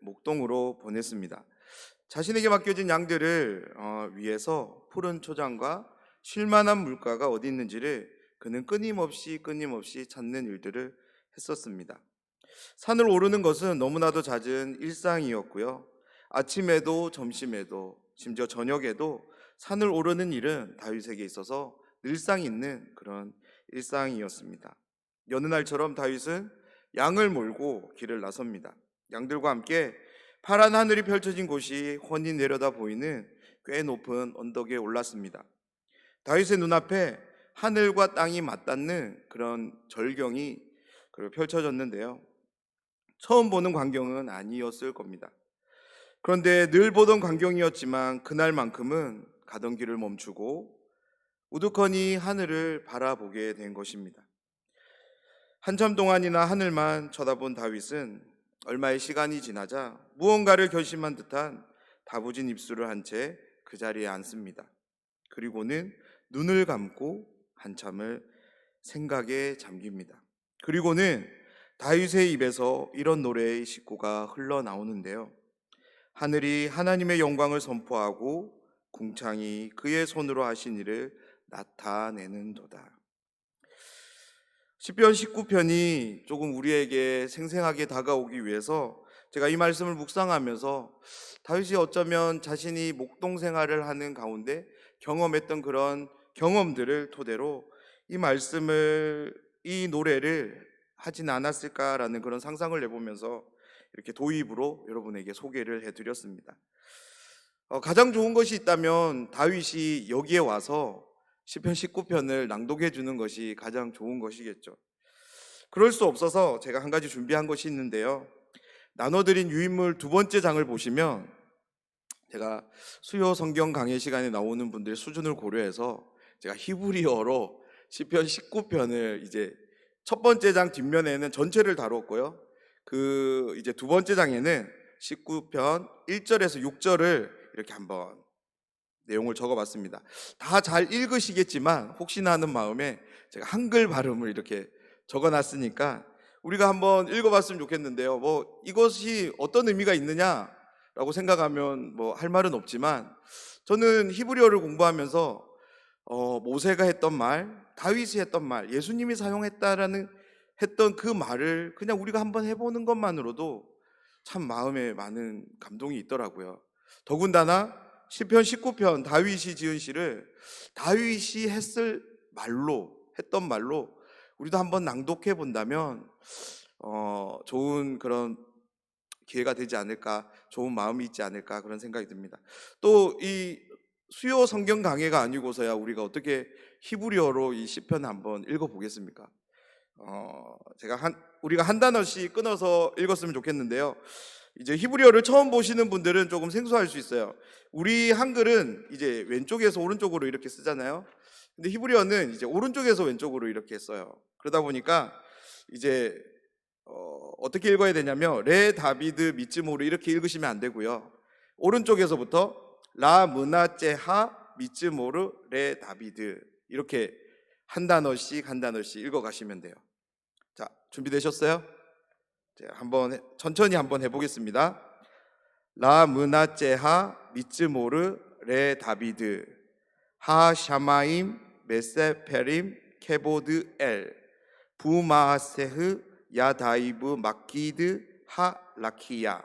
목동으로 보냈습니다. 자신에게 맡겨진 양들을 위해서 푸른 초장과 쉴만한 물가가 어디 있는지를 그는 끊임없이 찾는 일들을 했었습니다. 산을 오르는 것은 너무나도 잦은 일상이었고요. 아침에도 점심에도 심지어 저녁에도 산을 오르는 일은 다윗에게 있어서 늘상 있는 그런 일상이었습니다. 여느 날처럼 다윗은 양을 몰고 길을 나섭니다. 양들과 함께 파란 하늘이 펼쳐진 곳이 훤히 내려다 보이는 꽤 높은 언덕에 올랐습니다. 다윗의 눈앞에 하늘과 땅이 맞닿는 그런 절경이 펼쳐졌는데요. 처음 보는 광경은 아니었을 겁니다. 그런데 늘 보던 광경이었지만 그날만큼은 가던 길을 멈추고 우두커니 하늘을 바라보게 된 것입니다. 한참 동안이나 하늘만 쳐다본 다윗은 얼마의 시간이 지나자 무언가를 결심한 듯한 다부진 입술을 한 채 그 자리에 앉습니다. 그리고는 눈을 감고 한참을 생각에 잠깁니다. 그리고는 다윗의 입에서 이런 노래의 식구가 흘러나오는데요. 하늘이 하나님의 영광을 선포하고 궁창이 그의 손으로 하신 일을 나타내는도다. 시편 19편이 조금 우리에게 생생하게 다가오기 위해서 제가 이 말씀을 묵상하면서 다윗이 어쩌면 자신이 목동 생활을 하는 가운데 경험했던 그런 경험들을 토대로 이 말씀을, 이 노래를 하진 않았을까라는 그런 상상을 해보면서 이렇게 도입으로 여러분에게 소개를 해드렸습니다. 가장 좋은 것이 있다면 다윗이 여기에 와서 시편 19편을 낭독해 주는 것이 가장 좋은 것이겠죠. 그럴 수 없어서 제가 한 가지 준비한 것이 있는데요. 나눠드린 유인물 두 번째 장을 보시면 제가 수요 성경 강의 시간에 나오는 분들의 수준을 고려해서 제가 히브리어로 시편 19편을 이제 첫 번째 장 뒷면에는 전체를 다뤘고요. 이제 두 번째 장에는 19편 1절에서 6절을 이렇게 한번 내용을 적어봤습니다. 다 잘 읽으시겠지만 혹시나 하는 마음에 제가 한글 발음을 이렇게 적어놨으니까 우리가 한번 읽어봤으면 좋겠는데요. 이것이 어떤 의미가 있느냐라고 생각하면 할 말은 없지만 저는 히브리어를 공부하면서 모세가 했던 말, 다윗이 했던 말, 예수님이 했던 그 말을 그냥 우리가 한번 해보는 것만으로도 참 마음에 많은 감동이 있더라고요. 더군다나 시편 19편 다윗이 지은 시를 다윗이 했던 말로 우리도 한번 낭독해 본다면 좋은 그런 기회가 되지 않을까, 좋은 마음이 있지 않을까 그런 생각이 듭니다. 또 이 수요 성경 강해가 아니고서야 우리가 어떻게 히브리어로 이 시편을 한번 읽어보겠습니까? 우리가 한 단어씩 끊어서 읽었으면 좋겠는데요. 이제 히브리어를 처음 보시는 분들은 조금 생소할 수 있어요. 우리 한글은 이제 왼쪽에서 오른쪽으로 이렇게 쓰잖아요. 근데 히브리어는 이제 오른쪽에서 왼쪽으로 이렇게 써요. 그러다 보니까 이제 어떻게 읽어야 되냐면 레 다비드 미츠모르 이렇게 읽으시면 안 되고요. 오른쪽에서부터 라 무나체하 미츠모르 레 다비드 이렇게 한 단어씩 읽어가시면 돼요. 자, 준비되셨어요? 천천히 한번 해보겠습니다. 라 무나체하 미츠모르 레 다비드 하 샤마임 메세페림 케보드 엘 부마세흐 야다이브 마키드 하 라키야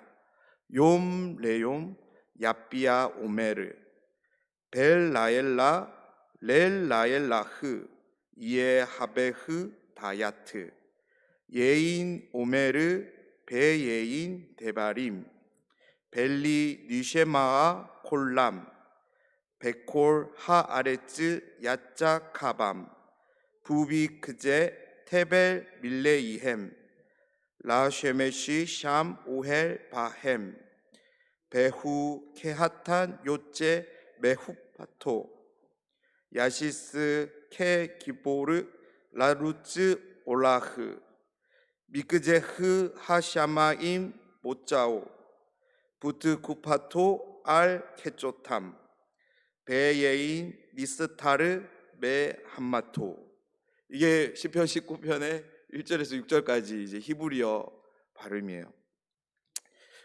욤 레욤 야비야 오메르 벨라엘라 렐라엘라흐 이에 하베흐 다야트 예인 오메르 베예인 데바림 벨리 니쉐마아 콜람 베콜 하아레츠 야짜 카밤 부비크제 테벨 밀레이햄 라쉐메시 샴 오헬 바햄 베후 케하탄 요제 메후파토 야시스 케 기보르 라루츠 올라흐 미크제흐 하샤마임 모짜오 부트 쿠파토 알 케초탐 베예인 니스타르 메 함마토. 이게 시편 19편의 1절에서 6절까지 이제 히브리어 발음이에요.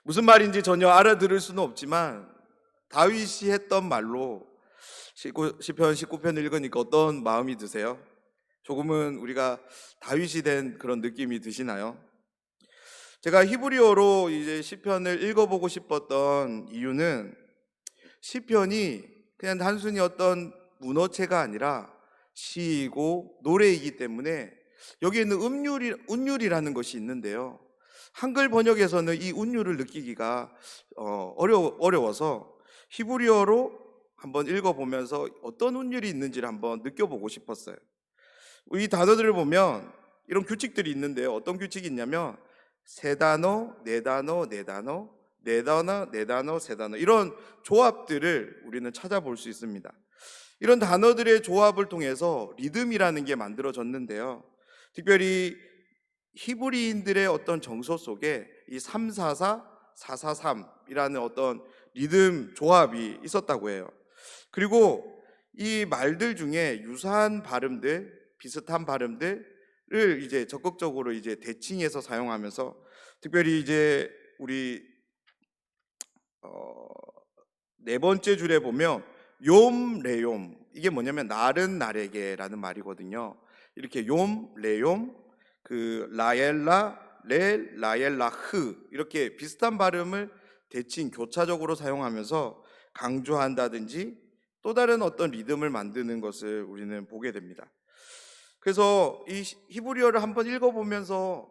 무슨 말인지 전혀 알아들을 수는 없지만 다윗이 했던 말로 시편 19편 읽으니까 어떤 마음이 드세요? 조금은 우리가 다윗이 된 그런 느낌이 드시나요? 제가 히브리어로 이제 시편을 읽어보고 싶었던 이유는 시편이 그냥 단순히 어떤 문어체가 아니라 시이고 노래이기 때문에 여기에 있는 운율이라는 것이 있는데요. 한글 번역에서는 이 운율을 느끼기가 어려워서 히브리어로 한번 읽어보면서 어떤 운율이 있는지를 한번 느껴보고 싶었어요. 이 단어들을 보면 이런 규칙들이 있는데요. 어떤 규칙이 있냐면 세 단어, 네 단어, 네 단어, 네 단어, 네 단어, 세 단어 이런 조합들을 우리는 찾아볼 수 있습니다. 이런 단어들의 조합을 통해서 리듬이라는 게 만들어졌는데요. 특별히 히브리인들의 어떤 정서 속에 이 344, 443이라는 어떤 리듬 조합이 있었다고 해요. 그리고 이 말들 중에 유사한 발음들, 비슷한 발음들을 이제 적극적으로 이제 대칭해서 사용하면서 특별히 이제 우리 어, 네 번째 줄에 보면 욤 레욤 이게 뭐냐면 날은 날에게라는 말이거든요. 이렇게 욤 레욤 그 라엘라 레 라엘라흐 이렇게 비슷한 발음을 대칭 교차적으로 사용하면서 강조한다든지 또 다른 어떤 리듬을 만드는 것을 우리는 보게 됩니다. 그래서 이 히브리어를 한번 읽어보면서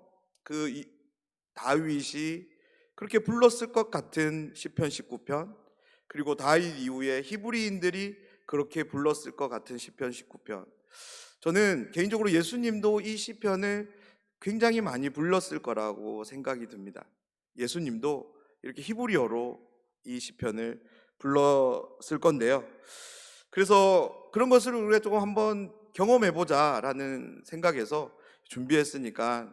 다윗이 그렇게 불렀을 것 같은 시편 19편 그리고 다윗 이후에 히브리인들이 그렇게 불렀을 것 같은 시편 19편 저는 개인적으로 예수님도 이 시편을 굉장히 많이 불렀을 거라고 생각이 듭니다. 예수님도 이렇게 히브리어로 이 시편을 불렀을 건데요. 그래서 그런 것을 우리가 조금 한번 경험해보자라는 생각에서 준비했으니까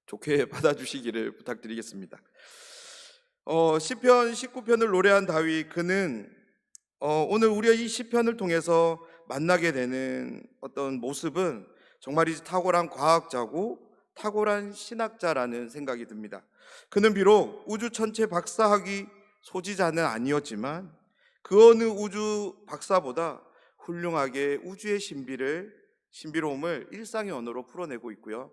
좋게 받아주시기를 부탁드리겠습니다. 시편 19편을 노래한 다윗 그는 오늘 우리가 이 시편을 통해서 만나게 되는 어떤 모습은 정말 이제 탁월한 과학자고 탁월한 신학자라는 생각이 듭니다. 그는 비록 우주 천체 박사학위 소지자는 아니었지만 그 어느 우주 박사보다 훌륭하게 우주의 신비로움을 일상의 언어로 풀어내고 있고요.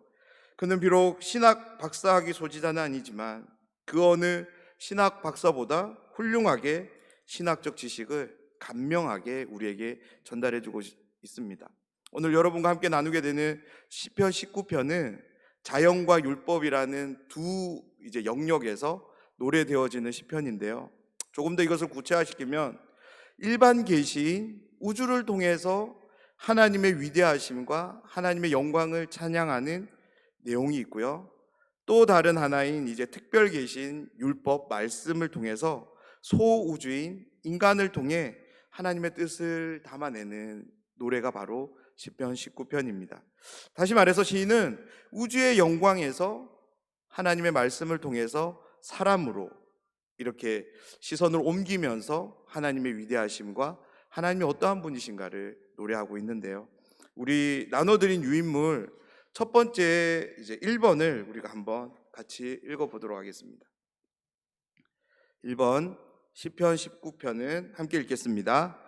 그는 비록 신학 박사학위 소지자는 아니지만 그 어느 신학 박사보다 훌륭하게 신학적 지식을 간명하게 우리에게 전달해 주고 있습니다. 오늘 여러분과 함께 나누게 되는 시편 19편은 자연과 율법이라는 두 이제 영역에서 노래되어지는 시편인데요. 조금 더 이것을 구체화시키면 일반 계시인 우주를 통해서 하나님의 위대하심과 하나님의 영광을 찬양하는 내용이 있고요. 또 다른 하나인 이제 특별 계신 율법 말씀을 통해서 소우주인 인간을 통해 하나님의 뜻을 담아내는 노래가 바로 시편 19편입니다. 다시 말해서 시인은 우주의 영광에서 하나님의 말씀을 통해서 사람으로 이렇게 시선을 옮기면서 하나님의 위대하심과 하나님이 어떠한 분이신가를 노래하고 있는데요. 우리 나눠드린 유인물 첫 번째 이제 1번을 우리가 한번 같이 읽어보도록 하겠습니다. 1번 시편 19편은 함께 읽겠습니다.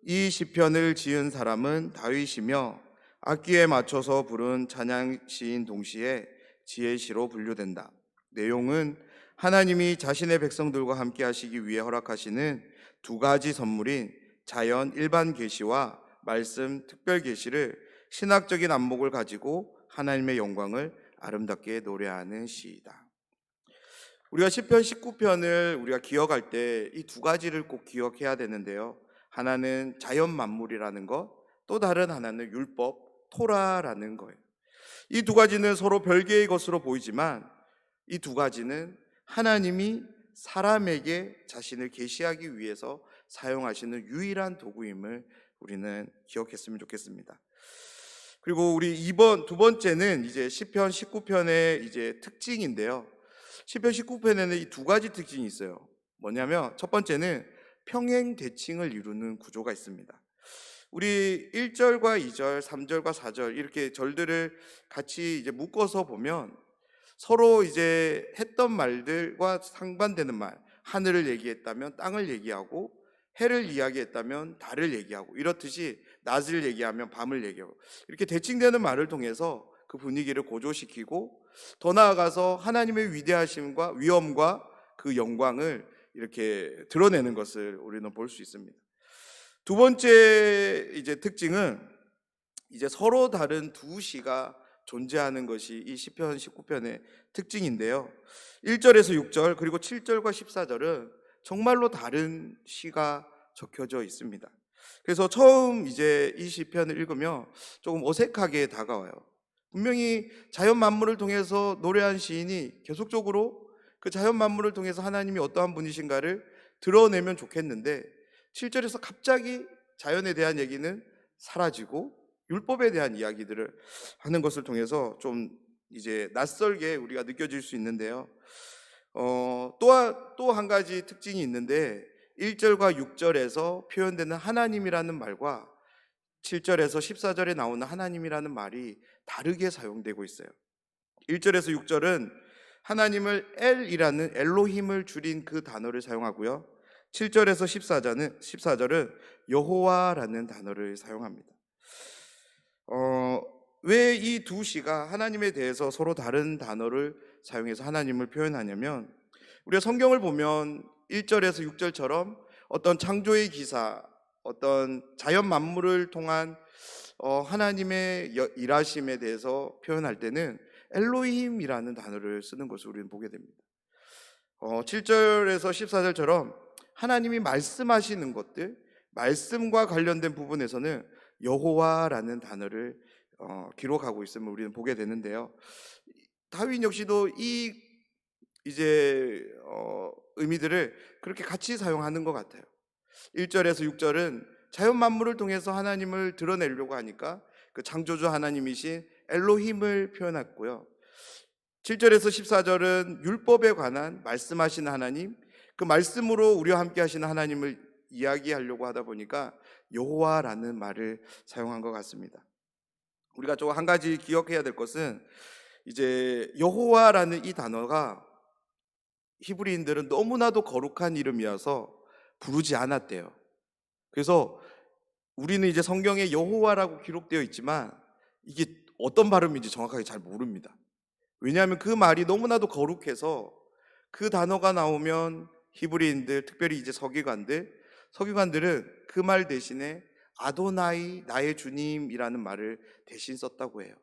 이 시편을 지은 사람은 다윗이며 악기에 맞춰서 부른 찬양시인 동시에 지혜시로 분류된다. 내용은 하나님이 자신의 백성들과 함께 하시기 위해 허락하시는 두 가지 선물인 자연 일반 계시와 말씀 특별 계시를 신학적인 안목을 가지고 하나님의 영광을 아름답게 노래하는 시이다. 우리가 시편 19편을 우리가 기억할 때 이 두 가지를 꼭 기억해야 되는데요. 하나는 자연 만물이라는 것, 또 다른 하나는 율법, 토라라는 거예요. 이 두 가지는 서로 별개의 것으로 보이지만 이 두 가지는 하나님이 사람에게 자신을 계시하기 위해서 사용하시는 유일한 도구임을 우리는 기억했으면 좋겠습니다. 그리고 우리 두 번째는 이제 시편 19편의 이제 특징인데요. 시편 19편에는 이 두 가지 특징이 있어요. 뭐냐면 첫 번째는 평행 대칭을 이루는 구조가 있습니다. 우리 1절과 2절, 3절과 4절 이렇게 절들을 같이 이제 묶어서 보면 서로 이제 했던 말들과 상반되는 말, 하늘을 얘기했다면 땅을 얘기하고, 해를 이야기했다면 달을 얘기하고, 이렇듯이 낮을 얘기하면 밤을 얘기하고, 이렇게 대칭되는 말을 통해서 그 분위기를 고조시키고, 더 나아가서 하나님의 위대하심과 위엄과 그 영광을 이렇게 드러내는 것을 우리는 볼 수 있습니다. 두 번째 이제 특징은 이제 서로 다른 두 시가 존재하는 것이 이 시편 19편의 특징인데요. 1절에서 6절 그리고 7절과 14절은 정말로 다른 시가 적혀져 있습니다. 그래서 처음 이제 이 시편을 읽으면 조금 어색하게 다가와요. 분명히 자연 만물을 통해서 노래한 시인이 계속적으로 그 자연 만물을 통해서 하나님이 어떠한 분이신가를 드러내면 좋겠는데 7절에서 갑자기 자연에 대한 얘기는 사라지고 율법에 대한 이야기들을 하는 것을 통해서 좀 이제 낯설게 우리가 느껴질 수 있는데요. 또 한 가지 특징이 있는데 1절과 6절에서 표현되는 하나님이라는 말과 7절에서 14절에 나오는 하나님이라는 말이 다르게 사용되고 있어요. 1절에서 6절은 하나님을 엘이라는 엘로힘을 줄인 그 단어를 사용하고요. 7절에서 14절은 여호와라는 단어를 사용합니다. 왜 이 두 시가 하나님에 대해서 서로 다른 단어를 사용해서 하나님을 표현하냐면 우리가 성경을 보면 1절에서 6절처럼 어떤 창조의 기사, 어떤 자연 만물을 통한 하나님의 일하심에 대해서 표현할 때는 엘로힘이라는 단어를 쓰는 것을 우리는 보게 됩니다. 7절에서 14절처럼 하나님이 말씀하시는 것들, 말씀과 관련된 부분에서는 여호와라는 단어를 기록하고 있음을 우리는 보게 되는데요. 다윈 역시도 이 이제 의미들을 그렇게 같이 사용하는 것 같아요. 1절에서 6절은 자연 만물을 통해서 하나님을 드러내려고 하니까 그 창조주 하나님이신 엘로힘을 표현했고요. 7절에서 14절은 율법에 관한 말씀하시는 하나님, 그 말씀으로 우리와 함께 하시는 하나님을 이야기하려고 하다 보니까 여호와라는 말을 사용한 것 같습니다. 우리가 또 한 가지 기억해야 될 것은 이제 여호와라는 이 단어가 히브리인들은 너무나도 거룩한 이름이어서 부르지 않았대요. 그래서 우리는 이제 성경에 여호와라고 기록되어 있지만 이게 어떤 발음인지 정확하게 잘 모릅니다. 왜냐하면 그 말이 너무나도 거룩해서 그 단어가 나오면 히브리인들, 특별히 이제 서기관들은 그 말 대신에 아도나이, 나의 주님이라는 말을 대신 썼다고 해요.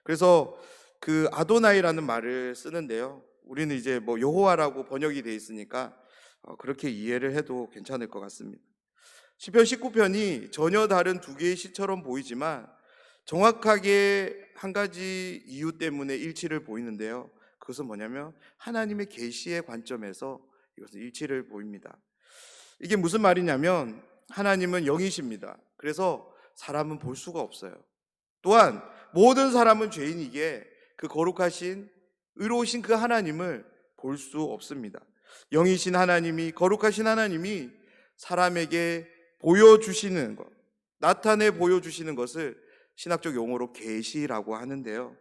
그래서 그 아도나이라는 말을 쓰는데요. 우리는 이제 뭐 여호와라고 번역이 돼 있으니까 그렇게 이해를 해도 괜찮을 것 같습니다. 시편 19편이 전혀 다른 두 개의 시처럼 보이지만 정확하게 한 가지 이유 때문에 일치를 보이는데요. 그것은 뭐냐면 하나님의 계시의 관점에서 이것은 일치를 보입니다. 이게 무슨 말이냐면 하나님은 영이십니다. 그래서 사람은 볼 수가 없어요. 또한 모든 사람은 죄인이기에 그 거룩하신 의로우신 그 하나님을 볼 수 없습니다. 영이신 하나님이, 거룩하신 하나님이 사람에게 보여주시는 것, 나타내 보여주시는 것을 신학적 용어로 계시라고 하는데요.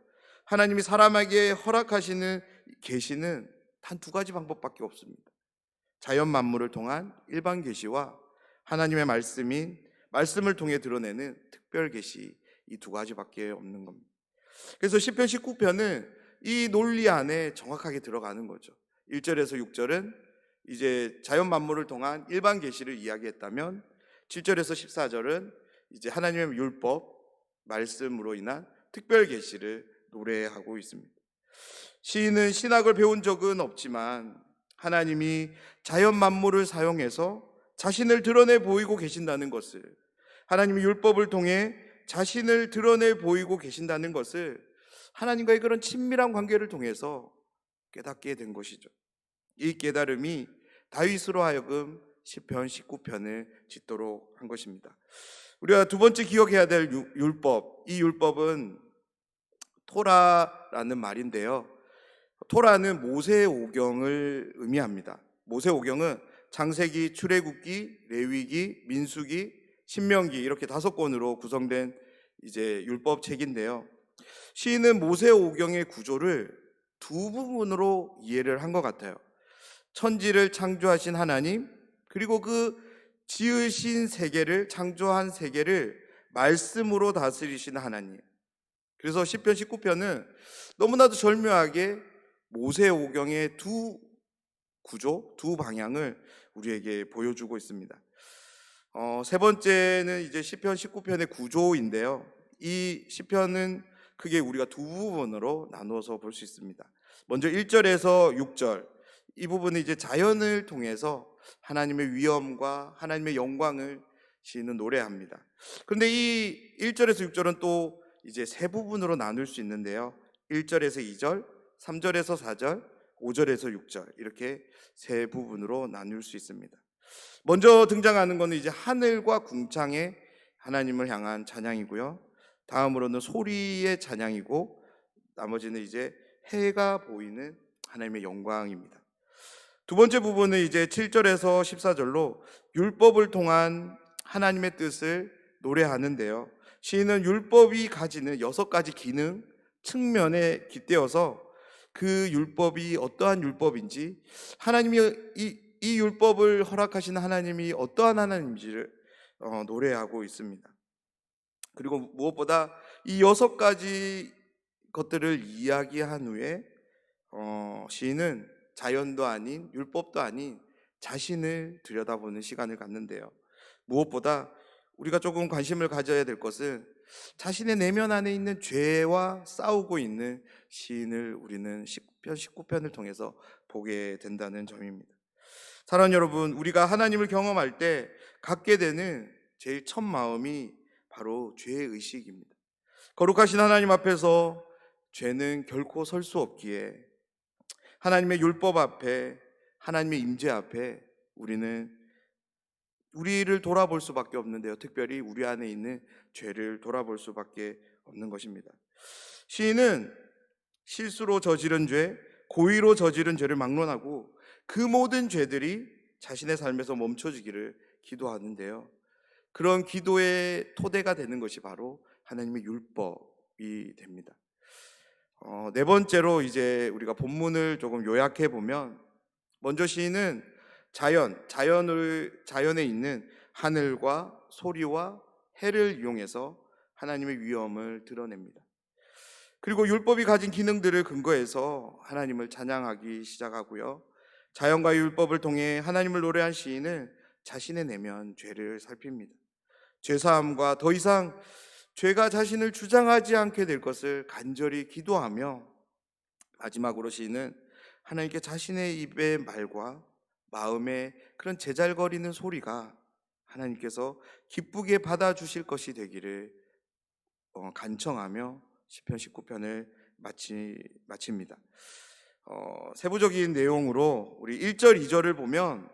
하나님이 사람에게 허락하시는 계시는 단 두 가지 방법밖에 없습니다. 자연 만물을 통한 일반 계시와 하나님의 말씀을 통해 드러내는 특별 계시, 이 두 가지밖에 없는 겁니다. 그래서 시편 19편은 이 논리 안에 정확하게 들어가는 거죠. 1절에서 6절은 이제 자연 만물을 통한 일반 계시를 이야기했다면 7절에서 14절은 이제 하나님의 율법, 말씀으로 인한 특별 계시를 노래하고 있습니다. 시인은 신학을 배운 적은 없지만 하나님이 자연 만물을 사용해서 자신을 드러내 보이고 계신다는 것을, 하나님의 율법을 통해 자신을 드러내 보이고 계신다는 것을 하나님과의 그런 친밀한 관계를 통해서 깨닫게 된 것이죠. 이 깨달음이 다윗으로 하여금 시편 19편을 짓도록 한 것입니다. 우리가 두 번째 기억해야 될 율법, 이 율법은 토라라는 말인데요. 토라는 모세오경을 의미합니다. 모세오경은 창세기, 출애굽기, 레위기, 민수기, 신명기 이렇게 5권으로 구성된 이제 율법 책인데요. 시인은 모세오경의 구조를 두 부분으로 이해를 한 것 같아요. 천지를 창조하신 하나님, 그리고 그 지으신 세계를, 창조한 세계를 말씀으로 다스리신 하나님. 그래서 시편 19편은 너무나도 절묘하게 모세오경의 두 구조, 두 방향을 우리에게 보여주고 있습니다. 세 번째는 이제 시편 19편의 구조인데요. 이 시편은 크게 우리가 두 부분으로 나누어서 볼 수 있습니다. 먼저 1절에서 6절, 이 부분은 이제 자연을 통해서 하나님의 위엄과 하나님의 영광을 시인은 노래합니다. 그런데 이 1절에서 6절은 또 이제 세 부분으로 나눌 수 있는데요. 1절에서 2절, 3절에서 4절, 5절에서 6절, 이렇게 세 부분으로 나눌 수 있습니다. 먼저 등장하는 것은 이제 하늘과 궁창의 하나님을 향한 찬양이고요. 다음으로는 소리의 찬양이고, 나머지는 이제 해가 보이는 하나님의 영광입니다. 두 번째 부분은 이제 7절에서 14절로 율법을 통한 하나님의 뜻을 노래하는데요. 시인은 율법이 가지는 6가지 기능, 측면에 깃대어서 그 율법이 어떠한 율법인지, 하나님이 이 율법을 허락하신 하나님이 어떠한 하나님인지를 노래하고 있습니다. 그리고 무엇보다 이 6가지 것들을 이야기한 후에 시인은 자연도 아닌, 율법도 아닌 자신을 들여다보는 시간을 갖는데요. 무엇보다 우리가 조금 관심을 가져야 될 것은 자신의 내면 안에 있는 죄와 싸우고 있는 시인을 우리는 시편 19편을 통해서 보게 된다는 점입니다. 사랑하는 여러분, 우리가 하나님을 경험할 때 갖게 되는 제일 첫 마음이 바로 죄의식입니다. 거룩하신 하나님 앞에서 죄는 결코 설 수 없기에 하나님의 율법 앞에, 하나님의 임재 앞에 우리를 돌아볼 수밖에 없는데요. 특별히 우리 안에 있는 죄를 돌아볼 수밖에 없는 것입니다. 시인은 실수로 저지른 죄, 고의로 저지른 죄를 막론하고 그 모든 죄들이 자신의 삶에서 멈춰지기를 기도하는데요. 그런 기도의 토대가 되는 것이 바로 하나님의 율법이 됩니다. 네 번째로 이제 우리가 본문을 조금 요약해 보면, 먼저 시인은 자연에 있는 하늘과 소리와 해를 이용해서 하나님의 위엄을 드러냅니다. 그리고 율법이 가진 기능들을 근거해서 하나님을 찬양하기 시작하고요. 자연과 율법을 통해 하나님을 노래한 시인은 자신의 내면 죄를 살핍니다. 죄사함과 더 이상 죄가 자신을 주장하지 않게 될 것을 간절히 기도하며, 마지막으로 시인은 하나님께 자신의 입의 말과 마음의 그런 제잘거리는 소리가 하나님께서 기쁘게 받아주실 것이 되기를 간청하며 시편 19편을 마칩니다. 세부적인 내용으로 우리 1절, 2절을 보면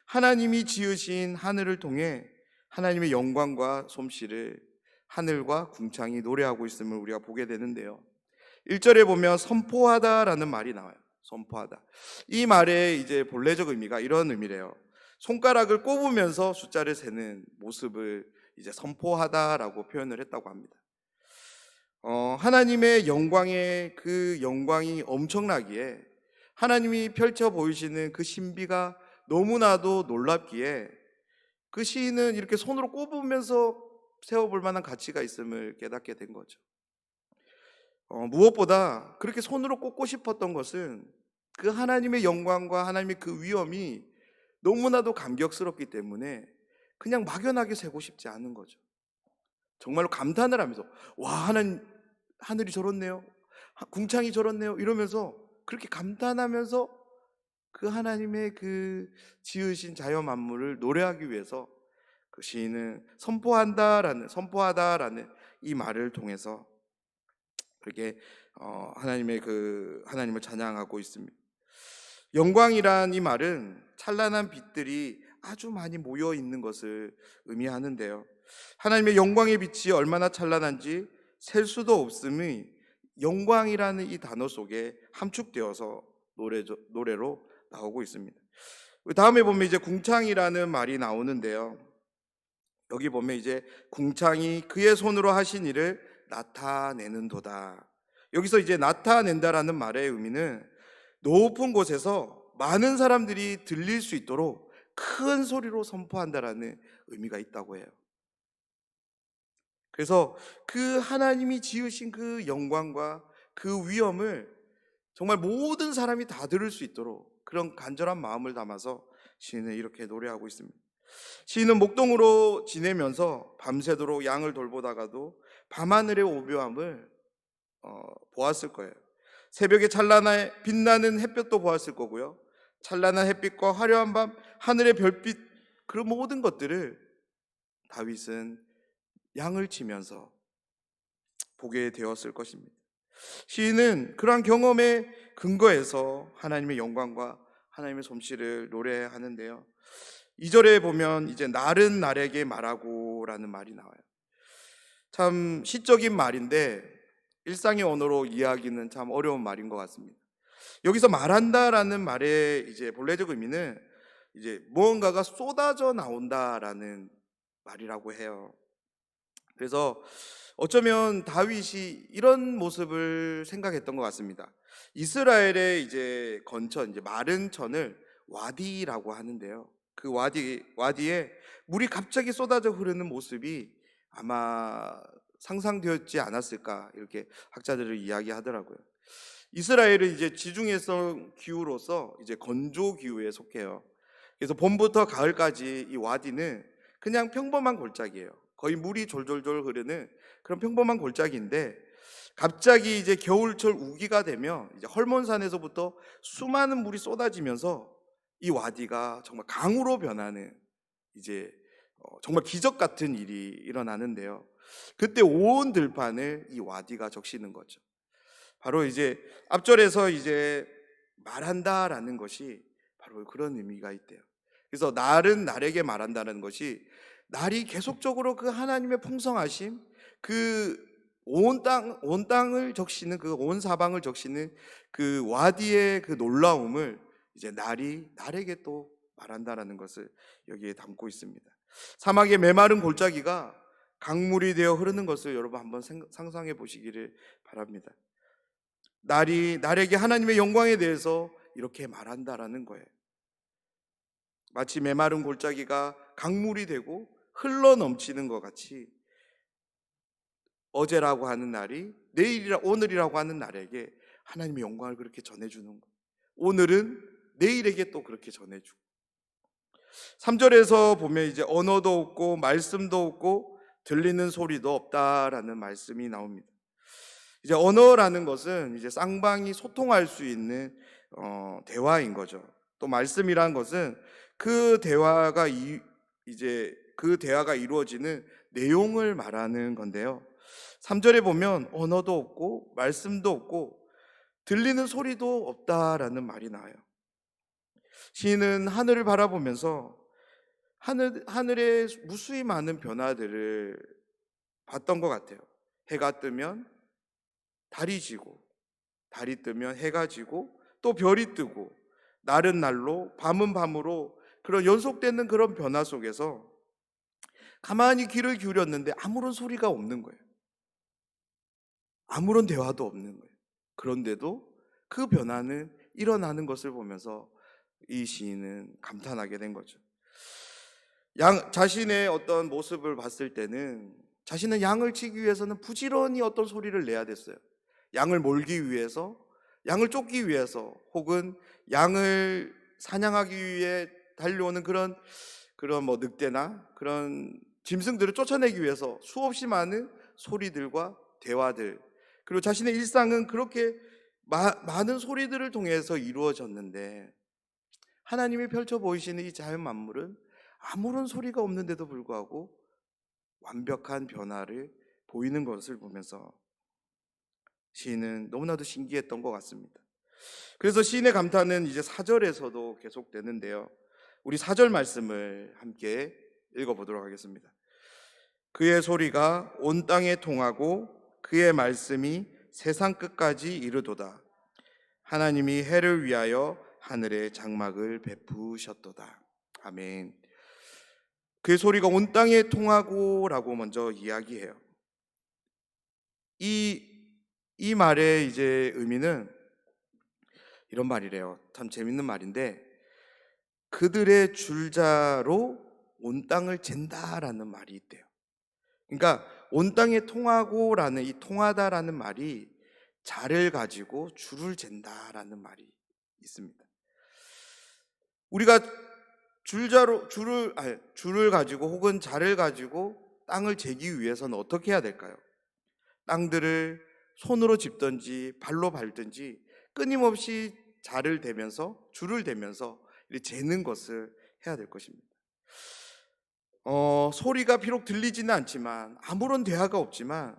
하나님이 지으신 하늘을 통해 하나님의 영광과 솜씨를 하늘과 궁창이 노래하고 있음을 우리가 보게 되는데요. 1절에 보면 선포하다라는 말이 나와요. 선포하다. 이 말의 이제 본래적 의미가 이런 의미래요. 손가락을 꼽으면서 숫자를 세는 모습을 이제 선포하다라고 표현을 했다고 합니다. 하나님의 영광의 그 영광이 엄청나기에, 하나님이 펼쳐 보이시는 그 신비가 너무나도 놀랍기에 그 시인은 이렇게 손으로 꼽으면서 세워볼 만한 가치가 있음을 깨닫게 된 거죠. 무엇보다 그렇게 손으로 꼽고 싶었던 것은 그 하나님의 영광과 하나님의 그 위엄이 너무나도 감격스럽기 때문에 그냥 막연하게 세고 싶지 않은 거죠. 정말로 감탄을 하면서, 와, 하늘이 저렇네요, 궁창이 저렇네요, 이러면서 그렇게 감탄하면서 그 하나님의 그 지으신 자연 만물을 노래하기 위해서 그 시인은 선포하다라는 이 말을 통해서 그렇게 하나님을 찬양하고 있습니다. 영광이란 이 말은 찬란한 빛들이 아주 많이 모여 있는 것을 의미하는데요. 하나님의 영광의 빛이 얼마나 찬란한지 셀 수도 없음이 영광이라는 이 단어 속에 함축되어서 노래로 나오고 있습니다. 다음에 보면 이제 궁창이라는 말이 나오는데요. 여기 보면 이제 궁창이 그의 손으로 하신 일을 나타내는도다. 여기서 이제 나타낸다라는 말의 의미는 높은 곳에서 많은 사람들이 들릴 수 있도록 큰 소리로 선포한다라는 의미가 있다고 해요. 그래서 그 하나님이 지으신 그 영광과 그 위엄을 정말 모든 사람이 다 들을 수 있도록 그런 간절한 마음을 담아서 시인은 이렇게 노래하고 있습니다. 시인은 목동으로 지내면서 밤새도록 양을 돌보다가도 밤하늘의 오묘함을 보았을 거예요. 새벽에 찬란한 빛나는 햇볕도 보았을 거고요. 찬란한 햇빛과 화려한 밤 하늘의 별빛, 그런 모든 것들을 다윗은 양을 치면서 보게 되었을 것입니다. 시인은 그러한 경험에 근거해서 하나님의 영광과 하나님의 솜씨를 노래하는데요. 2절에 보면 이제 날은 날에게 말하고라는 말이 나와요. 참 시적인 말인데 일상의 언어로 이해하기는 참 어려운 말인 것 같습니다. 여기서 말한다라는 말의 이제 본래적 의미는 이제 무언가가 쏟아져 나온다라는 말이라고 해요. 그래서 어쩌면 다윗이 이런 모습을 생각했던 것 같습니다. 이스라엘의 이제 건천, 이제 마른 천을 와디라고 하는데요. 그 와디에 물이 갑자기 쏟아져 흐르는 모습이 아마 상상되었지 않았을까, 이렇게 학자들을 이야기하더라고요. 이스라엘은 이제 지중해성 기후로서 이제 건조 기후에 속해요. 그래서 봄부터 가을까지 이 와디는 그냥 평범한 골짜기예요. 거의 물이 졸졸졸 흐르는 그런 평범한 골짜기인데, 갑자기 이제 겨울철 우기가 되면 이제 헐몬산에서부터 수많은 물이 쏟아지면서 이 와디가 정말 강으로 변하는 이제 정말 기적 같은 일이 일어나는데요. 그때 온 들판을 이 와디가 적시는 거죠. 바로 이제 앞절에서 이제 말한다라는 것이 바로 그런 의미가 있대요. 그래서 날은 날에게 말한다는 것이 날이 계속적으로 그 하나님의 풍성하심, 그 온 땅을 적시는, 그 온 사방을 적시는 그 와디의 그 놀라움을 이제 날이 날에게 또 말한다라는 것을 여기에 담고 있습니다. 사막의 메마른 골짜기가 강물이 되어 흐르는 것을 여러분 한번 상상해 보시기를 바랍니다. 날이 날에게 하나님의 영광에 대해서 이렇게 말한다라는 거예요. 마치 메마른 골짜기가 강물이 되고 흘러 넘치는 것 같이 어제라고 하는 날이 오늘이라고 하는 날에게 하나님의 영광을 그렇게 전해주는 거예요. 오늘은 내일에게 또 그렇게 전해주고. 3절에서 보면 이제 언어도 없고 말씀도 없고 들리는 소리도 없다라는 말씀이 나옵니다. 이제 언어라는 것은 이제 쌍방이 소통할 수 있는 대화인 거죠. 또 말씀이란 것은 그 대화가 이제 그 대화가 이루어지는 내용을 말하는 건데요. 3절에 보면 언어도 없고 말씀도 없고 들리는 소리도 없다라는 말이 나와요. 시인은 하늘을 바라보면서 하늘의 무수히 많은 변화들을 봤던 것 같아요. 해가 뜨면 달이 지고, 달이 뜨면 해가 지고, 또 별이 뜨고, 날은 날로 밤은 밤으로 그런 연속되는 그런 변화 속에서 가만히 귀를 기울였는데 아무런 소리가 없는 거예요. 아무런 대화도 없는 거예요. 그런데도 그 변화는 일어나는 것을 보면서 이 시인은 감탄하게 된 거죠. 자신의 어떤 모습을 봤을 때는 자신은 양을 치기 위해서는 부지런히 어떤 소리를 내야 됐어요. 양을 몰기 위해서, 양을 쫓기 위해서, 혹은 양을 사냥하기 위해 달려오는 그런 뭐 늑대나 그런 짐승들을 쫓아내기 위해서 수없이 많은 소리들과 대화들, 그리고 자신의 일상은 그렇게 많은 소리들을 통해서 이루어졌는데, 하나님이 펼쳐 보이시는 이 자연 만물은 아무런 소리가 없는데도 불구하고 완벽한 변화를 보이는 것을 보면서 시인은 너무나도 신기했던 것 같습니다. 그래서 시인의 감탄은 이제 4절에서도 계속되는데요. 우리 4절 말씀을 함께 읽어보도록 하겠습니다. 그의 소리가 온 땅에 통하고 그의 말씀이 세상 끝까지 이르도다. 하나님이 해를 위하여 하늘에 장막을 베푸셨도다. 아멘. 그의 소리가 온 땅에 통하고 라고 먼저 이야기해요. 이 이 말의 이제 의미는 이런 말이래요. 참 재밌는 말인데, 그들의 줄자로 온 땅을 잰다라는 말이 있대요. 그러니까 온 땅에 통하고라는 이 통하다라는 말이 자를 가지고 줄을 잰다라는 말이 있습니다. 우리가 줄을 가지고 혹은 자를 가지고 땅을 재기 위해서는 어떻게 해야 될까요? 땅들을 손으로 짚든지 발로 밟든지 끊임없이 자를 대면서 줄을 대면서 이렇게 재는 것을 해야 될 것입니다. 소리가 비록 들리지는 않지만, 아무런 대화가 없지만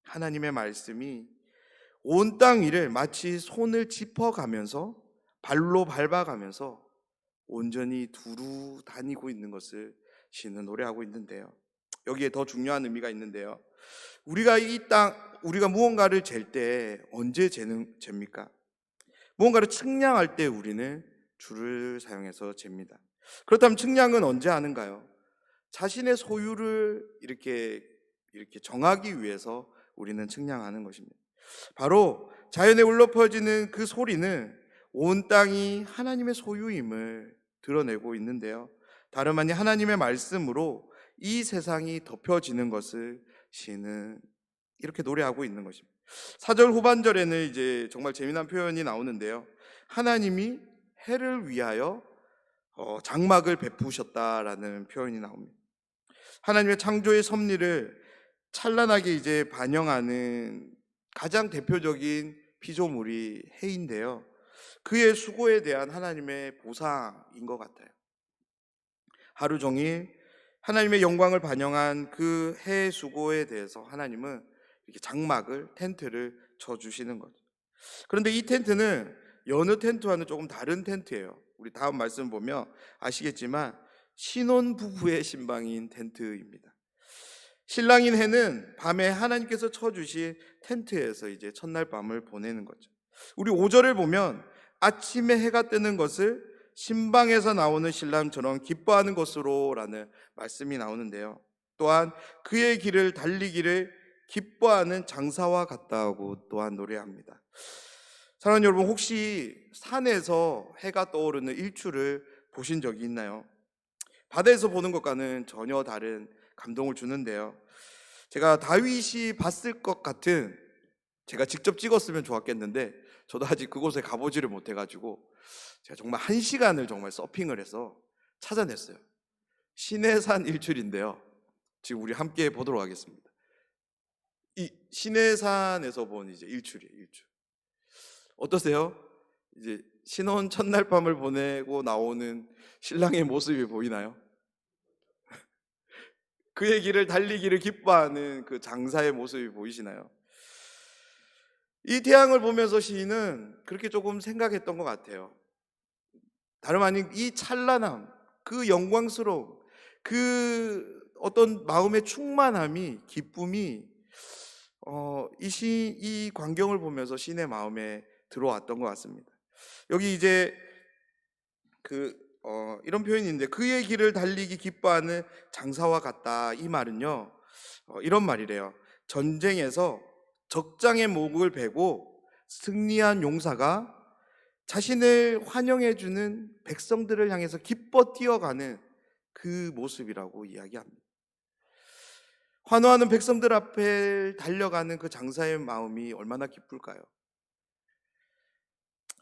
하나님의 말씀이 온 땅 위를 마치 손을 짚어가면서 발로 밟아가면서 온전히 두루 다니고 있는 것을 시인은 노래하고 있는데요. 여기에 더 중요한 의미가 있는데요. 우리가 무언가를 잴 때 언제 잽니까? 무언가를 측량할 때 우리는 줄을 사용해서 잽니다. 그렇다면 측량은 언제 하는가요? 자신의 소유를 이렇게 정하기 위해서 우리는 측량하는 것입니다. 바로 자연에 울려 퍼지는 그 소리는 온 땅이 하나님의 소유임을 드러내고 있는데요. 다름 아닌 하나님의 말씀으로 이 세상이 덮여지는 것을 시인은 이렇게 노래하고 있는 것입니다. 4절 후반절에는 이제 정말 재미난 표현이 나오는데요. 하나님이 해를 위하여 장막을 베푸셨다라는 표현이 나옵니다. 하나님의 창조의 섭리를 찬란하게 이제 반영하는 가장 대표적인 피조물이 해인데요. 그의 수고에 대한 하나님의 보상인 것 같아요. 하루 종일 하나님의 영광을 반영한 그 해의 수고에 대해서 하나님은 이렇게 장막을, 텐트를 쳐주시는 거죠. 그런데 이 텐트는 여느 텐트와는 조금 다른 텐트예요. 우리 다음 말씀 보면 아시겠지만 신혼부부의 신방인 텐트입니다. 신랑인 해는 밤에 하나님께서 쳐주신 텐트에서 이제 첫날 밤을 보내는 거죠. 우리 5절을 보면 아침에 해가 뜨는 것을 신방에서 나오는 신랑처럼 기뻐하는 것으로라는 말씀이 나오는데요. 또한 그의 길을 달리기를 기뻐하는 장사와 같다고 또한 노래합니다. 사랑하는 여러분, 혹시 산에서 해가 떠오르는 일출을 보신 적이 있나요? 바다에서 보는 것과는 전혀 다른 감동을 주는데요. 제가 다윗이 봤을 것 같은, 제가 직접 찍었으면 좋았겠는데 저도 아직 그곳에 가보지를 못해가지고 제가 정말 1시간을 정말 서핑을 해서 찾아냈어요. 시내산 일출인데요. 지금 우리 함께 보도록 하겠습니다. 이 시내산에서 본 이제 일출이에요, 일출. 어떠세요? 이제 신혼 첫날 밤을 보내고 나오는 신랑의 모습이 보이나요? 그의 길을 달리기를 기뻐하는 그 장사의 모습이 보이시나요? 이 태양을 보면서 시인은 그렇게 조금 생각했던 것 같아요. 다름 아닌 이 찬란함, 그 영광스러움, 그 어떤 마음의 충만함이, 기쁨이 이 광경을 보면서 시인의 마음에 들어왔던 것 같습니다. 여기 이제 이런 표현이 있는데, 그의 길을 달리기 기뻐하는 장사와 같다. 이 말은요, 이런 말이래요. 전쟁에서 적장의 목을 베고 승리한 용사가 자신을 환영해주는 백성들을 향해서 기뻐 뛰어가는 그 모습이라고 이야기합니다. 환호하는 백성들 앞에 달려가는 그 장사의 마음이 얼마나 기쁠까요?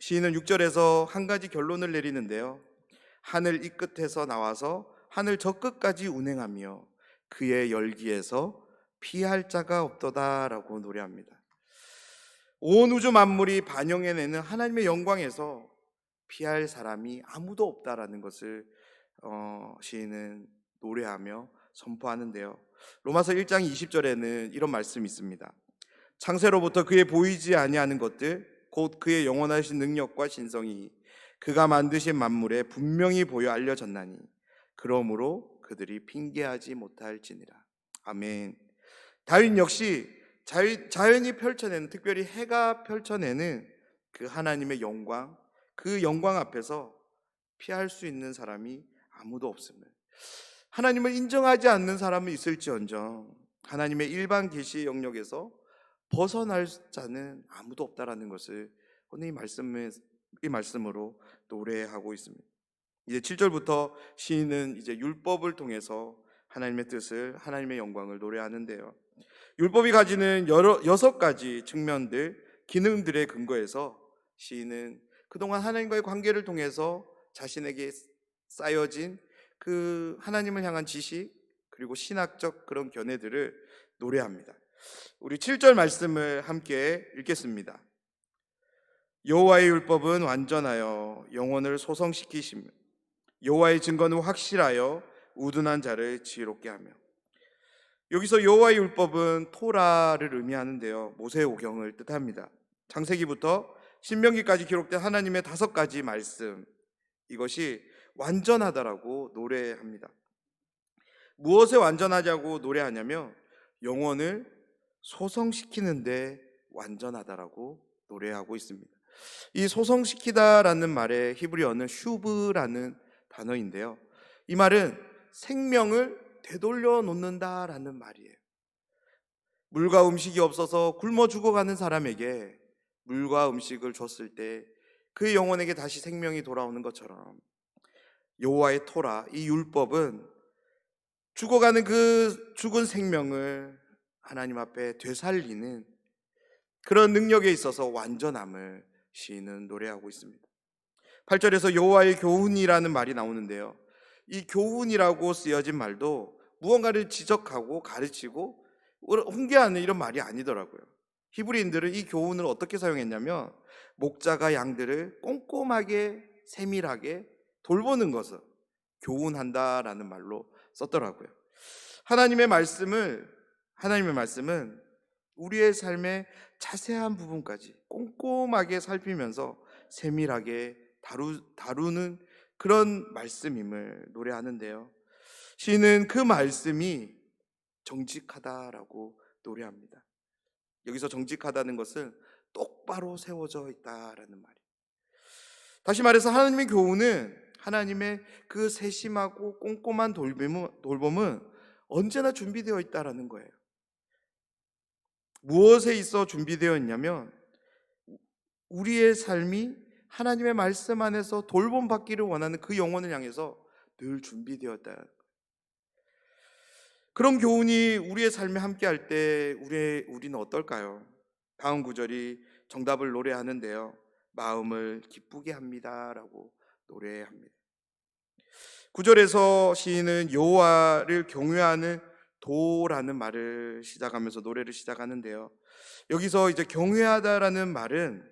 시인은 6절에서 한 가지 결론을 내리는데요. 하늘 이 끝에서 나와서 하늘 저 끝까지 운행하며 그의 열기에서 피할 자가 없도다라고 노래합니다. 온 우주 만물이 반영해내는 하나님의 영광에서 피할 사람이 아무도 없다라는 것을 시인은 노래하며 선포하는데요. 로마서 1장 20절에는 이런 말씀이 있습니다. 창세로부터 그의 보이지 아니하는 것들 곧 그의 영원하신 능력과 신성이 그가 만드신 만물에 분명히 보여 알려졌나니 그러므로 그들이 핑계하지 못할지니라. 아멘. 다윗 역시 자연이 펼쳐내는, 특별히 해가 펼쳐내는 그 하나님의 영광, 그 영광 앞에서 피할 수 있는 사람이 아무도 없음을, 하나님을 인정하지 않는 사람은 있을지언정 하나님의 일반 계시 영역에서 벗어날 자는 아무도 없다라는 것을 오늘 이 말씀으로 노래하고 있습니다. 이제 7절부터 시인은 이제 율법을 통해서 하나님의 뜻을, 하나님의 영광을 노래하는데요. 율법이 가지는 여섯 가지 측면들, 기능들의 근거에서 시인은 그동안 하나님과의 관계를 통해서 자신에게 쌓여진 그 하나님을 향한 지식, 그리고 신학적 그런 견해들을 노래합니다. 우리 7절 말씀을 함께 읽겠습니다. 여호와의 율법은 완전하여 영혼을 소성시키시며 여호와의 증거는 확실하여 우둔한 자를 지혜롭게 하며. 여기서 여호와의 율법은 토라를 의미하는데요, 모세오경을 뜻합니다. 창세기부터 신명기까지 기록된 하나님의 5가지 말씀, 이것이 완전하다라고 노래합니다. 무엇에 완전하냐고 노래하냐면 영혼을 소성시키는데 완전하다라고 노래하고 있습니다. 이 소성시키다라는 말의 히브리어는 슈브라는 단어인데요, 이 말은 생명을 되돌려 놓는다라는 말이에요. 물과 음식이 없어서 굶어 죽어가는 사람에게 물과 음식을 줬을 때 그 영혼에게 다시 생명이 돌아오는 것처럼 여호와의 토라, 이 율법은 죽어가는 그 죽은 생명을 하나님 앞에 되살리는 그런 능력에 있어서 완전함을 시인은 노래하고 있습니다. 8절에서 여호와의 교훈이라는 말이 나오는데요, 이 교훈이라고 쓰여진 말도 무언가를 지적하고 가르치고 훈계하는 이런 말이 아니더라고요. 히브리인들은 이 교훈을 어떻게 사용했냐면 목자가 양들을 꼼꼼하게 세밀하게 돌보는 것을 교훈한다라는 말로 썼더라고요. 하나님의 말씀은 우리의 삶의 자세한 부분까지 꼼꼼하게 살피면서 세밀하게 다루는 그런 말씀임을 노래하는데요, 시인은 그 말씀이 정직하다라고 노래합니다. 여기서 정직하다는 것은 똑바로 세워져 있다라는 말이에요. 다시 말해서 하나님의 교훈은, 하나님의 그 세심하고 꼼꼼한 돌봄은 언제나 준비되어 있다라는 거예요. 무엇에 있어 준비되어 있냐면 우리의 삶이 하나님의 말씀 안에서 돌봄받기를 원하는 그 영혼을 향해서 늘 준비되었다. 그런 교훈이 우리의 삶에 함께할 때 우리는 어떨까요? 다음 구절이 정답을 노래하는데요, 마음을 기쁘게 합니다라고 노래합니다. 9절에서 시인은 여호와를 경외하는 도라는 말을 시작하면서 노래를 시작하는데요, 여기서 이제 경외하다라는 말은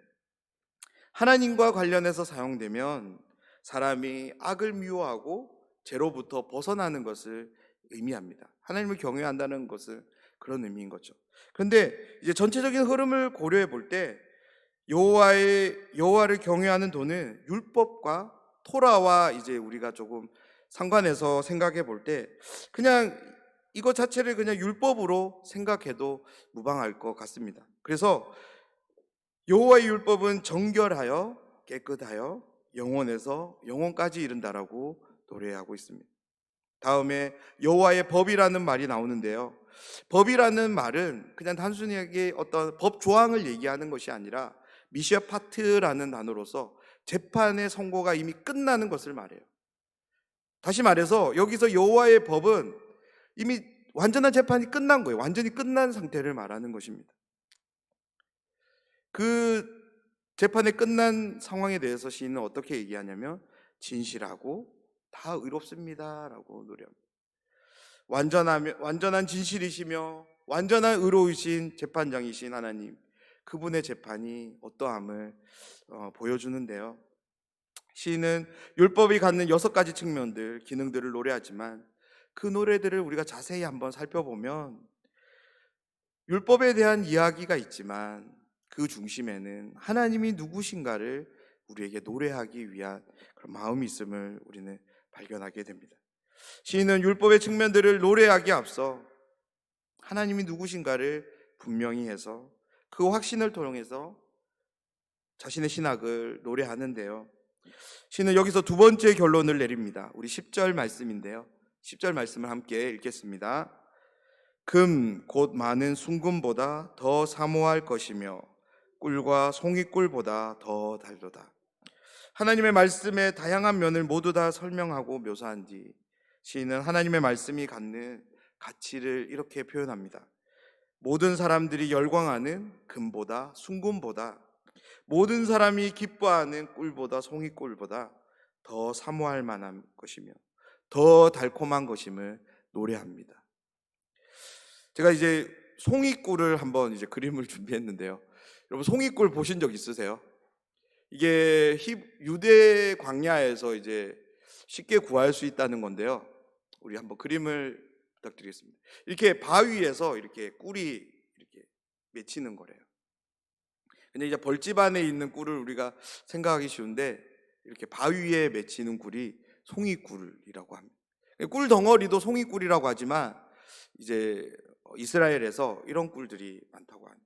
하나님과 관련해서 사용되면 사람이 악을 미워하고 죄로부터 벗어나는 것을 의미합니다. 하나님을 경외한다는 것은 그런 의미인 거죠. 그런데 이제 전체적인 흐름을 고려해 볼 때 여호와를 경외하는 도는 율법과 토라와 이제 우리가 조금 상관해서 생각해 볼 때 그냥 이것 자체를 그냥 율법으로 생각해도 무방할 것 같습니다. 그래서 여호와의 율법은 정결하여 깨끗하여 영혼에서 영혼까지 이른다라고 노래하고 있습니다. 다음에 여호와의 법이라는 말이 나오는데요, 법이라는 말은 그냥 단순하게 어떤 법 조항을 얘기하는 것이 아니라 미셔파트라는 단어로서 재판의 선고가 이미 끝나는 것을 말해요. 다시 말해서 여기서 여호와의 법은 이미 완전한 재판이 끝난 거예요. 완전히 끝난 상태를 말하는 것입니다. 그 재판이 끝난 상황에 대해서 시인은 어떻게 얘기하냐면 진실하고 다 의롭습니다라고 노래합니다. 완전한 진실이시며 완전한 의로우신 재판장이신 하나님, 그분의 재판이 어떠함을 보여주는데요, 시인은 율법이 갖는 6가지 측면들, 기능들을 노래하지만 그 노래들을 우리가 자세히 한번 살펴보면 율법에 대한 이야기가 있지만 그 중심에는 하나님이 누구신가를 우리에게 노래하기 위한 그런 마음이 있음을 우리는 발견하게 됩니다. 시인은 율법의 측면들을 노래하기에 앞서 하나님이 누구신가를 분명히 해서 그 확신을 통해서 자신의 신학을 노래하는데요, 시인은 여기서 2번째 결론을 내립니다. 우리 10절 말씀인데요, 10절 말씀을 함께 읽겠습니다. 금 곧 많은 순금보다 더 사모할 것이며 꿀과 송이꿀보다 더 달도다. 하나님의 말씀의 다양한 면을 모두 다 설명하고 묘사한 뒤 시인은 하나님의 말씀이 갖는 가치를 이렇게 표현합니다. 모든 사람들이 열광하는 금보다 순금보다, 모든 사람이 기뻐하는 꿀보다 송이꿀보다 더 사모할 만한 것이며 더 달콤한 것임을 노래합니다. 제가 이제 송이꿀을 한번 이제 그림을 준비했는데요. 여러분 송이꿀 보신 적 있으세요? 이게 유대 광야에서 이제 쉽게 구할 수 있다는 건데요. 우리 한번 그림을 부탁드리겠습니다. 이렇게 바위에서 이렇게 꿀이 이렇게 맺히는 거래요. 근데 이제 벌집 안에 있는 꿀을 우리가 생각하기 쉬운데 이렇게 바위에 맺히는 꿀이 송이꿀이라고 합니다. 꿀 덩어리도 송이꿀이라고 하지만 이제 이스라엘에서 이런 꿀들이 많다고 합니다.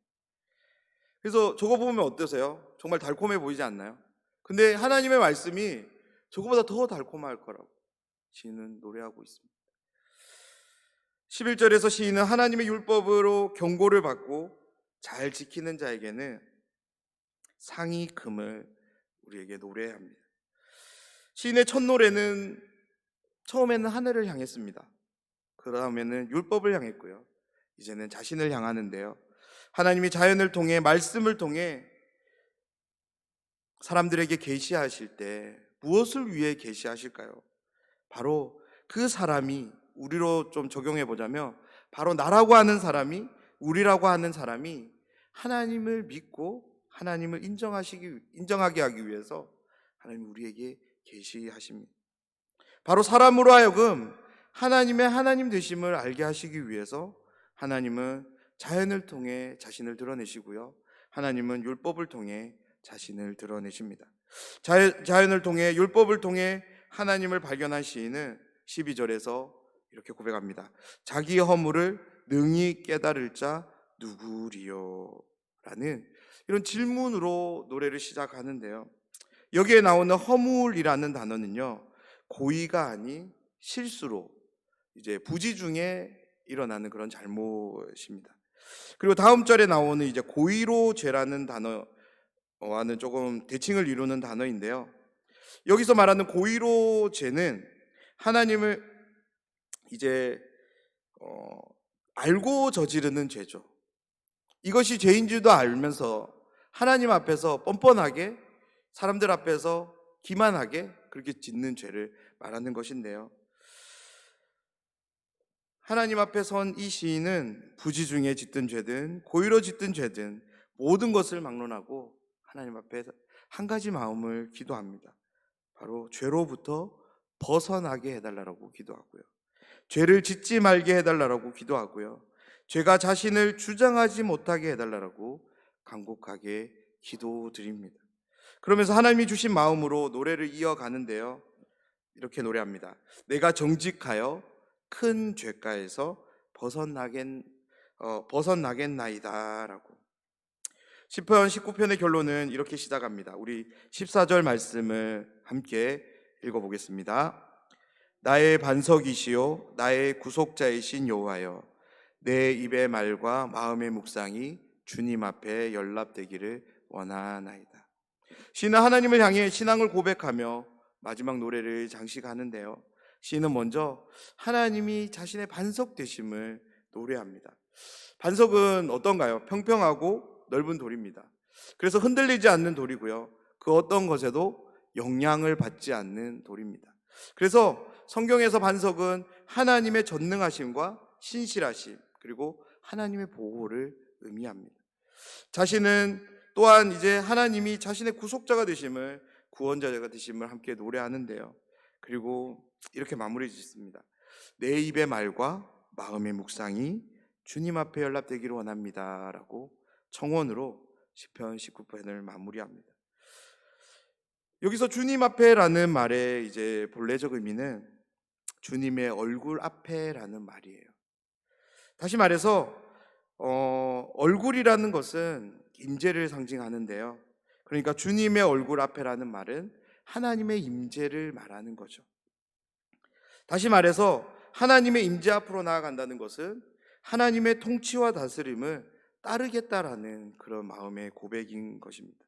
그래서 저거 보면 어떠세요? 정말 달콤해 보이지 않나요? 근데 하나님의 말씀이 저거보다 더 달콤할 거라고 시인은 노래하고 있습니다. 11절에서 시인은 하나님의 율법으로 경고를 받고 잘 지키는 자에게는 상이 금을 우리에게 노래합니다. 시인의 첫 노래는 처음에는 하늘을 향했습니다. 그 다음에는 율법을 향했고요. 이제는 자신을 향하는데요. 하나님이 자연을 통해 말씀을 통해 사람들에게 계시하실 때 무엇을 위해 계시하실까요? 바로 그 사람이, 우리로 좀 적용해 보자면 바로 나라고 하는 사람이, 우리라고 하는 사람이 하나님을 믿고 하나님을 인정하게 하기 위해서 하나님 우리에게 계시하십니다. 바로 사람으로 하여금 하나님의 하나님 되심을 알게 하시기 위해서 하나님은 자연을 통해 자신을 드러내시고요. 하나님은 율법을 통해 자신을 드러내십니다. 자연을 통해, 율법을 통해 하나님을 발견한 시인은 12절에서 이렇게 고백합니다. 자기의 허물을 능히 깨달을 자 누구리요? 라는 이런 질문으로 노래를 시작하는데요. 여기에 나오는 허물이라는 단어는요, 고의가 아닌 실수로, 이제 부지 중에 일어나는 그런 잘못입니다. 그리고 다음 절에 나오는 이제 고의로 죄라는 단어와는 조금 대칭을 이루는 단어인데요. 여기서 말하는 고의로 죄는 하나님을 이제 알고 저지르는 죄죠. 이것이 죄인 줄도 알면서 하나님 앞에서 뻔뻔하게, 사람들 앞에서 기만하게 그렇게 짓는 죄를 말하는 것인데요. 하나님 앞에 선 이 시인은 부지 중에 짓든 죄든 고의로 짓든 죄든 모든 것을 막론하고 하나님 앞에 한 가지 마음을 기도합니다. 바로 죄로부터 벗어나게 해달라고 기도하고요. 죄를 짓지 말게 해달라고 기도하고요. 죄가 자신을 주장하지 못하게 해달라고 간곡하게 기도드립니다. 그러면서 하나님이 주신 마음으로 노래를 이어가는데요. 이렇게 노래합니다. 내가 정직하여 큰 죄가에서 벗어나겠나이다 라고. 시편 19편의 결론은 이렇게 시작합니다. 우리 14절 말씀을 함께 읽어보겠습니다. 나의 반석이시요 나의 구속자이신 여호와여, 내 입의 말과 마음의 묵상이 주님 앞에 연락되기를 원하나이다. 시인은 하나님을 향해 신앙을 고백하며 마지막 노래를 장식하는데요. 시인은 먼저 하나님이 자신의 반석 되심을 노래합니다. 반석은 어떤가요? 평평하고 넓은 돌입니다. 그래서 흔들리지 않는 돌이고요. 그 어떤 것에도 영향을 받지 않는 돌입니다. 그래서 성경에서 반석은 하나님의 전능하심과 신실하심, 그리고 하나님의 보호를 의미합니다. 자신은 또한 이제 하나님이 자신의 구속자가 되심을, 구원자가 되심을 함께 노래하는데요. 그리고 이렇게 마무리 짓습니다. 내 입의 말과 마음의 묵상이 주님 앞에 연락되기를 원합니다 라고 청원으로 시편 19편을 마무리합니다. 여기서 주님 앞에라는 말의 이제 본래적 의미는 주님의 얼굴 앞에라는 말이에요. 다시 말해서 얼굴이라는 것은 임재를 상징하는데요. 그러니까 주님의 얼굴 앞에라는 말은 하나님의 임재를 말하는 거죠. 다시 말해서 하나님의 임재 앞으로 나아간다는 것은 하나님의 통치와 다스림을 따르겠다라는 그런 마음의 고백인 것입니다.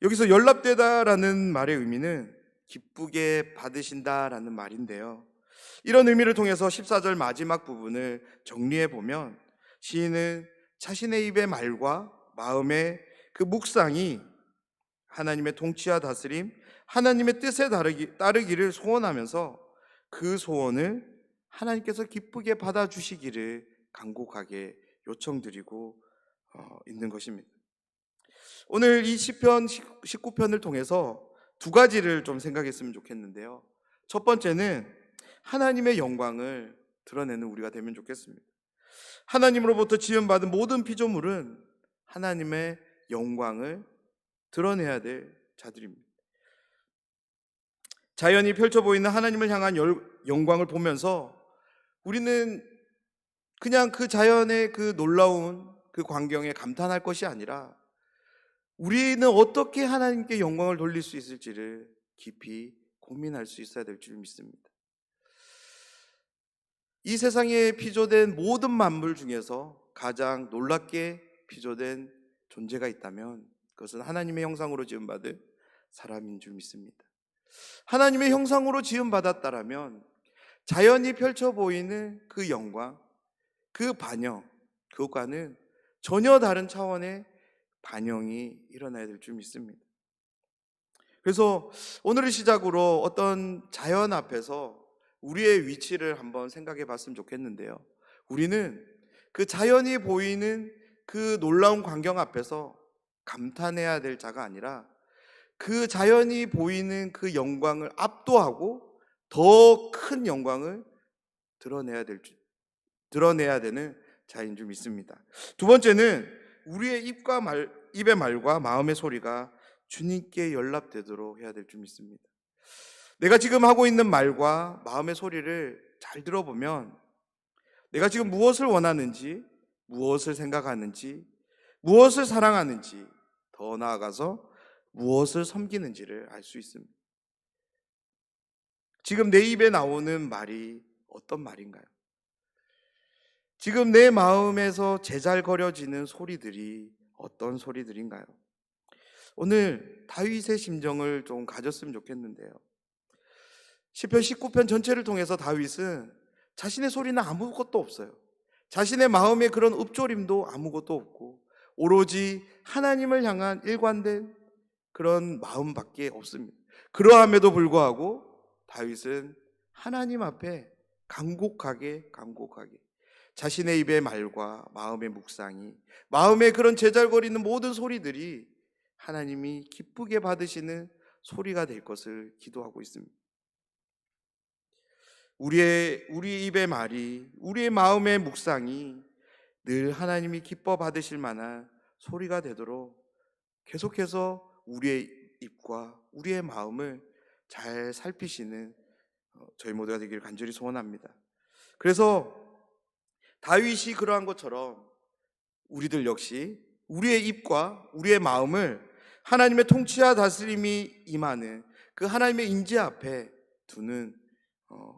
여기서 연락되다라는 말의 의미는 기쁘게 받으신다라는 말인데요. 이런 의미를 통해서 14절 마지막 부분을 정리해 보면 시인은 자신의 입의 말과 마음의 그 묵상이 하나님의 통치와 다스림, 하나님의 뜻에 따르기를 소원하면서 그 소원을 하나님께서 기쁘게 받아주시기를 간곡하게 요청드리고 있는 것입니다. 오늘 이 시편 19편을 통해서 두 가지를 좀 생각했으면 좋겠는데요. 첫 번째는 하나님의 영광을 드러내는 우리가 되면 좋겠습니다. 하나님으로부터 지음받은 모든 피조물은 하나님의 영광을 드러내야 될 자들입니다. 자연이 펼쳐 보이는 하나님을 향한 영광을 보면서 우리는 그냥 그 자연의 그 놀라운 그 광경에 감탄할 것이 아니라 우리는 어떻게 하나님께 영광을 돌릴 수 있을지를 깊이 고민할 수 있어야 될 줄 믿습니다. 이 세상에 피조된 모든 만물 중에서 가장 놀랍게 피조된 존재가 있다면 그것은 하나님의 형상으로 지음받은 사람인 줄 믿습니다. 하나님의 형상으로 지음받았다라면 자연이 펼쳐 보이는 그 영광, 그 반영, 그것과는 전혀 다른 차원의 반영이 일어나야 될 줄 믿습니다. 그래서 오늘을 시작으로 어떤 자연 앞에서 우리의 위치를 한번 생각해 봤으면 좋겠는데요. 우리는 그 자연이 보이는 그 놀라운 광경 앞에서 감탄해야 될 자가 아니라 그 자연이 보이는 그 영광을 압도하고 더 큰 영광을 드러내야 되는 자인 줄 믿습니다. 두 번째는 우리의 입의 말과 마음의 소리가 주님께 연락되도록 해야 될 줄 믿습니다. 내가 지금 하고 있는 말과 마음의 소리를 잘 들어보면 내가 지금 무엇을 원하는지, 무엇을 생각하는지, 무엇을 사랑하는지, 더 나아가서 무엇을 섬기는지를 알 수 있습니다. 지금 내 입에 나오는 말이 어떤 말인가요? 지금 내 마음에서 제잘거려지는 소리들이 어떤 소리들인가요? 오늘 다윗의 심정을 좀 가졌으면 좋겠는데요. 시편 19편 전체를 통해서 다윗은 자신의 소리는 아무것도 없어요. 자신의 마음의 그런 읊조림도 아무것도 없고 오로지 하나님을 향한 일관된 그런 마음밖에 없습니다. 그러함에도 불구하고 다윗은 하나님 앞에 간곡하게 자신의 입의 말과 마음의 묵상이, 마음의 그런 제잘거리는 모든 소리들이 하나님이 기쁘게 받으시는 소리가 될 것을 기도하고 있습니다. 우리 입의 말이, 우리의 마음의 묵상이 늘 하나님이 기뻐 받으실 만한 소리가 되도록 계속해서 우리의 입과 우리의 마음을 잘 살피시는 저희 모두가 되기를 간절히 소원합니다. 그래서 다윗이 그러한 것처럼 우리들 역시 우리의 입과 우리의 마음을 하나님의 통치와 다스림이 임하는 그 하나님의 인지 앞에 두는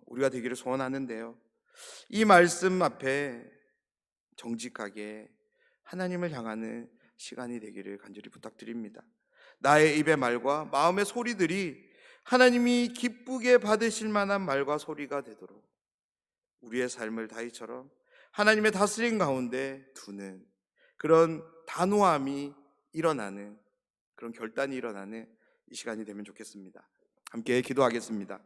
우리가 되기를 소원하는데요. 이 말씀 앞에 정직하게 하나님을 향하는 시간이 되기를 간절히 부탁드립니다. 나의 입의 말과 마음의 소리들이 하나님이 기쁘게 받으실 만한 말과 소리가 되도록 우리의 삶을 다윗처럼 하나님의 다스림 가운데 두는 그런 단호함이 일어나는, 그런 결단이 일어나는 이 시간이 되면 좋겠습니다. 함께 기도하겠습니다.